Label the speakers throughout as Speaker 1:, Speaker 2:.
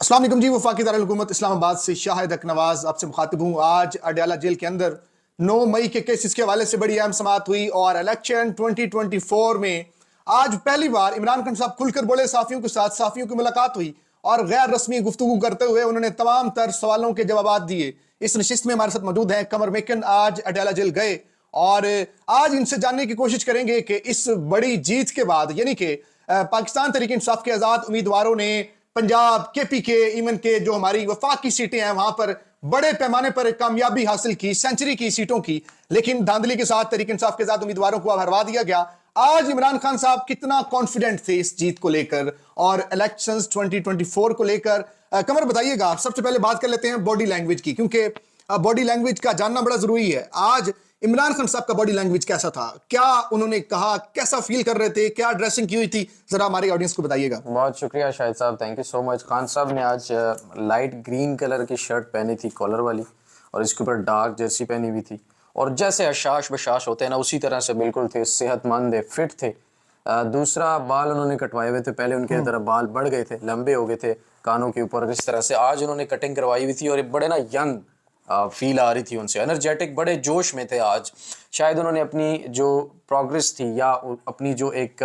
Speaker 1: अस्सलाम वालेकुम जी, वफाकी दारुल हुकूमत इस्लामाबाद से शाहिद अकनवाज आपसे मुखातिब हूँ। आज अडयाला जेल के अंदर 9 मई के केसेस के हवाले से बड़ी अहम समाअत हुई और इलेक्शन 2024 में आज पहली बार इमरान खान साहब खुलकर बोले, साफियों के साथ साफियों की मुलाकात हुई और गैर रस्मी गुफ्तगू करते हुए उन्होंने तमाम तर सवालों के जवाब दिए। इस नशिस्त में हमारे साथ मौजूद हैं कमर मेकन, आज अडयाला जेल गए और आज इनसे जानने की कोशिश करेंगे कि इस बड़ी जीत के बाद, यानी कि पाकिस्तान तहरीक इंसाफ के आज़ाद उम्मीदवारों ने पंजाब, केपीके, इवन के जो हमारी वफाकी सीटें हैं वहां पर बड़े पैमाने पर कामयाबी हासिल की, सेंचुरी की सीटों की, लेकिन धांधली के साथ तहरीक इंसाफ के आज़ाद उम्मीदवारों को अब हरवा दिया गया। आज इमरान खान साहब कितना कॉन्फिडेंट थे इस जीत को लेकर और इलेक्शंस 2024 को लेकर? कमर बताइएगा। आप सबसे पहले बात कर लेते हैं बॉडी लैंग्वेज की, क्योंकि बॉडी लैंग्वेज का जानना बड़ा जरूरी है। आज इमरान खान साहब का बॉडी लैंग्वेज कैसा था, क्या उन्होंने कहा, कैसा फील कर रहे थे, क्या ड्रेसिंग की हुई थी, जरा हमारे ऑडियंस को बताइएगा।
Speaker 2: बहुत शुक्रिया शाहिद साहब, thank you so much. Khan साहब ने आज लाइट ग्रीन कलर की शर्ट पहनी थी कॉलर वाली और इसके ऊपर डार्क जर्सी पहनी हुई थी और जैसे अशाश बशाश होते हैं ना उसी तरह से बिल्कुल थे, सेहतमंद थे, फिट थे। दूसरा, बाल उन्होंने कटवाए हुए थे, पहले उनके तरह बाल बढ़ गए थे, लंबे हो गए थे कानों के ऊपर, इस तरह से आज उन्होंने कटिंग करवाई हुई थी और बड़े ना यंग फील आ रही थी उनसे, एनर्जेटिक, बड़े जोश में थे आज। शायद उन्होंने अपनी जो प्रोग्रेस थी या अपनी जो एक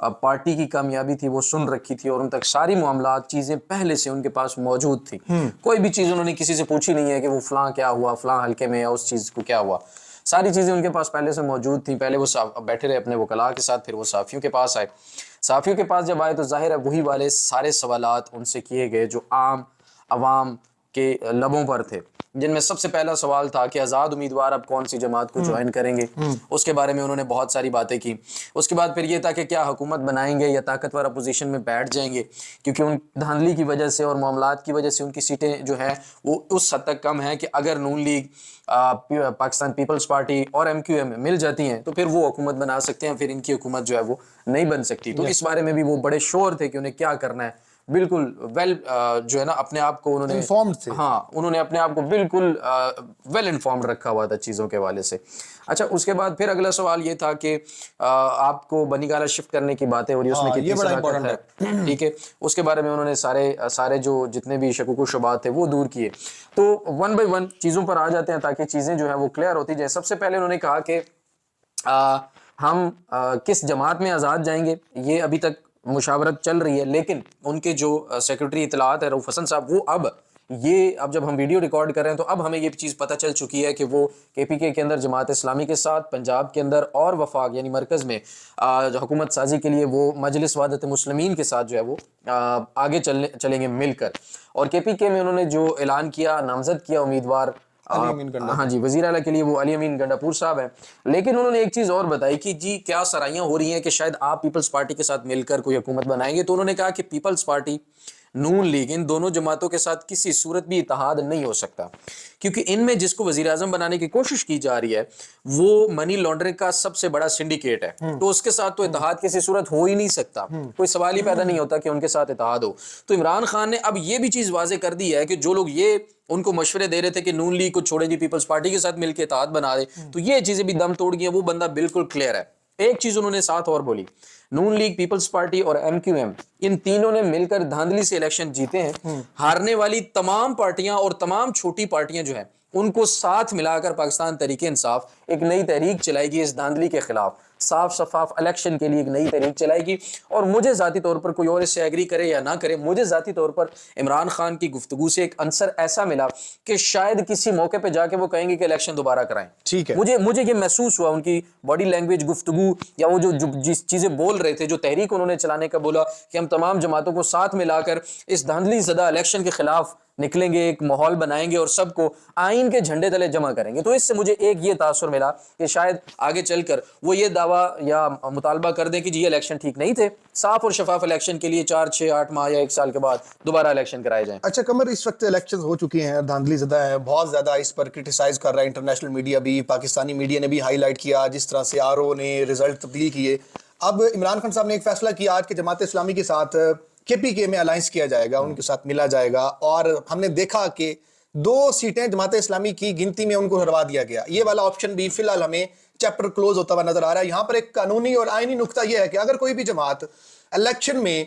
Speaker 2: पार्टी की कामयाबी थी वो सुन रखी थी और उन तक सारी मामलात चीज़ें पहले से उनके पास मौजूद थी। कोई भी चीज़ उन्होंने किसी से पूछी नहीं है कि वो फलां क्या हुआ, फलां हल्के में या उस चीज़ को क्या हुआ। सारी चीज़ें उनके पास पहले से मौजूद थी। पहले वो बैठे रहे अपने वकला के साथ, फिर वो साफ़ियों के पास आए। साफ़ियों के पास जब आए तो जाहिर है वही वाले सारे सवालात उनसे किए गए जो आम आवाम के लबों पर थे, जिनमें सबसे पहला सवाल था कि आज़ाद उम्मीदवार अब कौन सी जमात को ज्वाइन करेंगे। उसके बारे में उन्होंने बहुत सारी बातें की। उसके बाद फिर ये था कि क्या हुकूमत बनाएंगे या ताकतवर अपोजिशन में बैठ जाएंगे, क्योंकि उन धांधली की वजह से और मामलात की वजह से उनकी सीटें जो है वो उस हद तक कम है कि अगर नून लीग, पाकिस्तान पीपल्स पार्टी और MQM मिल जाती हैं तो फिर वो हुकूमत बना सकते हैं, फिर इनकी हुकूमत जो है वो नहीं बन सकती। तो इस बारे में भी वो बड़े श्योर थे कि उन्हें क्या करना है। बिल्कुल जो है ना अपने आप को उन्होंने
Speaker 1: इन्फॉर्म्ड थे।
Speaker 2: हाँ, उन्होंने अपने आप को बिल्कुल वेल इन्फॉर्म्ड रखा हुआ था चीज़ों के हवाले से। अच्छा, उसके बाद फिर अगला सवाल ये था कि आपको बनीगाला शिफ्ट करने की बातें हो रही है, उसमें कितनी सदाकत है, ठीक है। उसके बारे में उन्होंने सारे जो जितने भी शकुक शुबात थे वो दूर किए। तो 1 बाय 1 चीज़ों पर आ जाते हैं ताकि चीज़ें जो है वो क्लियर होती जाए। सबसे पहले उन्होंने कहा कि हम किस जमात में आज़ाद जाएंगे ये अभी तक मुशावरत चल रही है, लेकिन उनके जो सेक्रेटरी इतलात है रऊफ हसन साहब, वो अब जब हम वीडियो रिकॉर्ड कर रहे हैं तो अब हमें ये चीज़ पता चल चुकी है कि वो KPK के अंदर जमात इस्लामी के साथ, पंजाब के अंदर और वफाक यानी मरकज़ में हुकूमत साजी के लिए वो मजलिस वहदत मुस्लिमीन के साथ जो है वो आगे चलेंगे मिलकर। और KPK में उन्होंने जो ऐलान किया, नामजद किया उम्मीदवार, हाँ जी, वज़ीर आला के लिए वो अली अमीन गंडापुर साहब हैं। लेकिन उन्होंने एक चीज़ और बताई कि जी क्या सराहियाँ हो रही हैं कि शायद आप पीपल्स पार्टी के साथ मिलकर कोई हुकूमत बनाएंगे। तो उन्होंने कहा कि पीपल्स पार्टी, नून लीग, इन दोनों जमातों के साथ किसी सूरत भी इत्तेहाद नहीं हो सकता, क्योंकि इनमें जिसको वज़ीर आज़म बनाने की कोशिश की जा रही है वो मनी लॉन्ड्रिंग का सबसे बड़ा सिंडिकेट है। तो उसके साथ तो इत्तेहाद किसी सूरत हो ही नहीं सकता, कोई सवाल ही पैदा नहीं होता कि उनके साथ इत्तेहाद हो। तो इमरान खान ने अब ये भी चीज़ वाज़े कर दी है कि जो लोग ये उनको मशवरे दे रहे थे कि नून लीग को छोड़े जी पीपल्स पार्टी के साथ मिलकर इत्तेहाद बना दे, तो ये चीज़ें भी दम तोड़ गई हैं। वो बंदा बिल्कुल क्लियर है। एक चीज़ उन्होंने साथ और बोली, नून लीग, पीपल्स पार्टी और MQM, इन तीनों ने मिलकर धांधली से इलेक्शन जीते हैं। हारने वाली तमाम पार्टियां और तमाम छोटी पार्टियां जो हैं उनको साथ मिलाकर पाकिस्तान तहरीक इंसाफ एक नई तहरीक चलाएगी इस धांधली के खिलाफ, साफ शफाफ इलेक्शन के लिए एक नई तहरीक चलाएगी। और मुझे ज़ाती तौर पर, कोई और इससे एग्री करे या ना करे, मुझे ज़ाती तौर पर इमरान खान की गुफ्तगू से एक अंसर ऐसा मिला कि शायद किसी मौके पे जाके वो कहेंगे कि इलेक्शन दोबारा कराएं।
Speaker 1: ठीक है,
Speaker 2: मुझे ये महसूस हुआ उनकी बॉडी लैंग्वेज, गुफ्तगू, या वो जो जिस चीज़ें बोल रहे थे, जो तहरीक उन्होंने चलाने का बोला कि हम तमाम जमातों को साथ मिलाकर इस धांधली ज़दा इलेक्शन के खिलाफ निकलेंगे, एक माहौल बनाएंगे और सबको आइन के झंडे तले जमा करेंगे। तो इससे मुझे एक ये तासुर मिला कि शायद आगे चलकर वो ये दावा या मुतालबा कर दें कि जी ये इलेक्शन ठीक नहीं थे, साफ और शफाफ इलेक्शन के लिए 4, 6, 8 माह या 1 साल के बाद दोबारा इलेक्शन कराए जाएं।
Speaker 1: अच्छा कमर, इस वक्त इलेक्शन हो चुके हैं, धांधली ज़्यादा है, बहुत ज़्यादा इस पर क्रिटिसाइज कर रहा है इंटरनेशनल मीडिया भी, पाकिस्तानी मीडिया ने भी हाईलाइट किया जिस तरह से RO ने रिजल्ट तब्दील किए। अब इमरान खान साहब ने एक फैसला किया आज के जमात इस्लामी के साथ KPK में अलायंस किया जाएगा, उनके साथ मिला जाएगा, और हमने देखा कि 2 सीटें जमात इस्लामी की गिनती में उनको हरवा दिया गया। ये वाला ऑप्शन भी फिलहाल हमें चैप्टर क्लोज होता हुआ नजर आ रहा है। यहाँ पर एक कानूनी और आईनी नुक्ता यह है कि अगर कोई भी जमात इलेक्शन में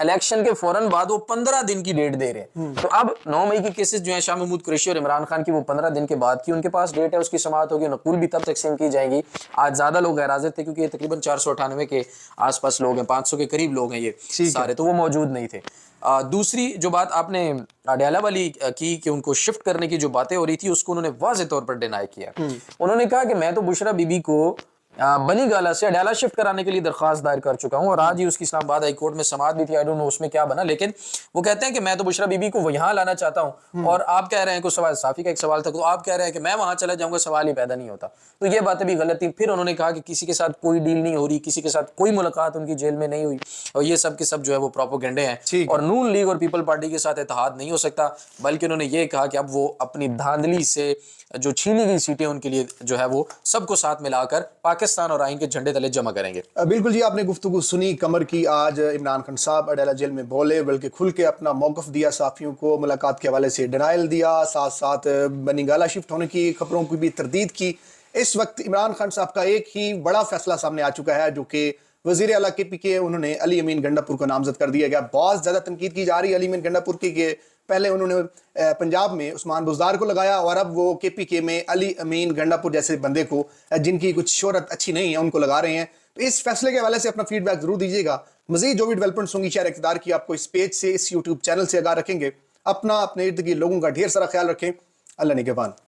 Speaker 2: इलेक्शन के फौरन बाद वो 15 दिन की डेट दे रहे हैं। तो अब 9 मई के केसेस जो हैं शाह महमूद कुरैशी और इमरान खान की, वो 15 दिन के बाद की उनके पास डेट है, उसकी समाअत होगी, नकुल भी तब तकसीम की जाएंगी। आज ज्यादा लोग गैर हाजिर थे क्योंकि ये तकरीबन 498 के आसपास लोग हैं, 500 के करीब लोग हैं ये सारे, तो वो मौजूद नहीं थे। दूसरी जो बात आपने अडयाला वाली की कि उनको शिफ्ट करने की जो बातें हो रही थी, उसको उन्होंने वाज़ेह तौर पर डिनाई किया। उन्होंने कहा कि मैं तो बुशरा बीबी को बनी गाला से अडयाला शिफ्ट कराने के लिए दरख्वास्त दायर कर चुका हूं और आज ही उसकी इस्लामाबाद हाई कोर्ट में समाअत भी थी। आई डोंट नो उसमें क्या बना, लेकिन वो कहते हैं कि मैं तो बुशरा बीबी को यहाँ लाना चाहता हूं और आप कह रहे हैं, कुछ सवाल साफी का एक सवाल था, तो आप कह रहे हैं कि मैं वहां चला जाऊंगा, सवाल ही पैदा नहीं होता। तो ये बातें भी गलत थी। फिर उन्होंने कहा कि किसी के साथ कोई डील नहीं हो रही, किसी के साथ कोई मुलाकात उनकी जेल में नहीं हुई और ये सब के सब जो है वो प्रोपोगेंडे हैं और नून लीग और पीपल पार्टी के साथ इत्तेहाद नहीं हो सकता। बल्कि उन्होंने ये कहा कि अब वो अपनी धांधली से जो छीनी गई सीटें उनके लिए जो है वो सबको साथ मिलाकर पाकिस्तान और आइन के झंडे तले जमा करेंगे।
Speaker 1: बिल्कुल जी, आपने गुफ्तगू सुनी कमर की। आज इमरान खान साहब अडयाला जेल में बोले, बल्कि खुल के अपना मौक़िफ़ दिया, साफ़ियों को मुलाकात के हवाले से डिनाइल दिया, साथ साथ बनी गाला शिफ्ट होने की खबरों की भी तरदीद की। इस वक्त इमरान खान साहब का एक ही बड़ा फैसला सामने आ चुका है, जो कि वज़ीर आला KPK उन्होंने अली अमीन गंडापुर को नामज़द कर दिया गया। बहुत ज़्यादा तनकीद की जा रही है अली अमीन गंडापुर की कि पहले उन्होंने पंजाब में उस्मान बुज़दार को लगाया और अब वो KPK में अली अमीन गंडापुर जैसे बंदे को, जिनकी कुछ शोहरत अच्छी नहीं है, उनको लगा रहे हैं। तो इस फैसले के हवाले से अपना फीडबैक जरूर दीजिएगा। मज़ीद जो भी डेवलपमेंट्स होंगी शहर इक़्तिदार की, आपको इस पेज से, इस यूट्यूब चैनल से आगाह रखेंगे। अपना अपने इर्द गिर्द लोगों का ढेर सारा ख्याल रखें। अल्लाह निगहबान।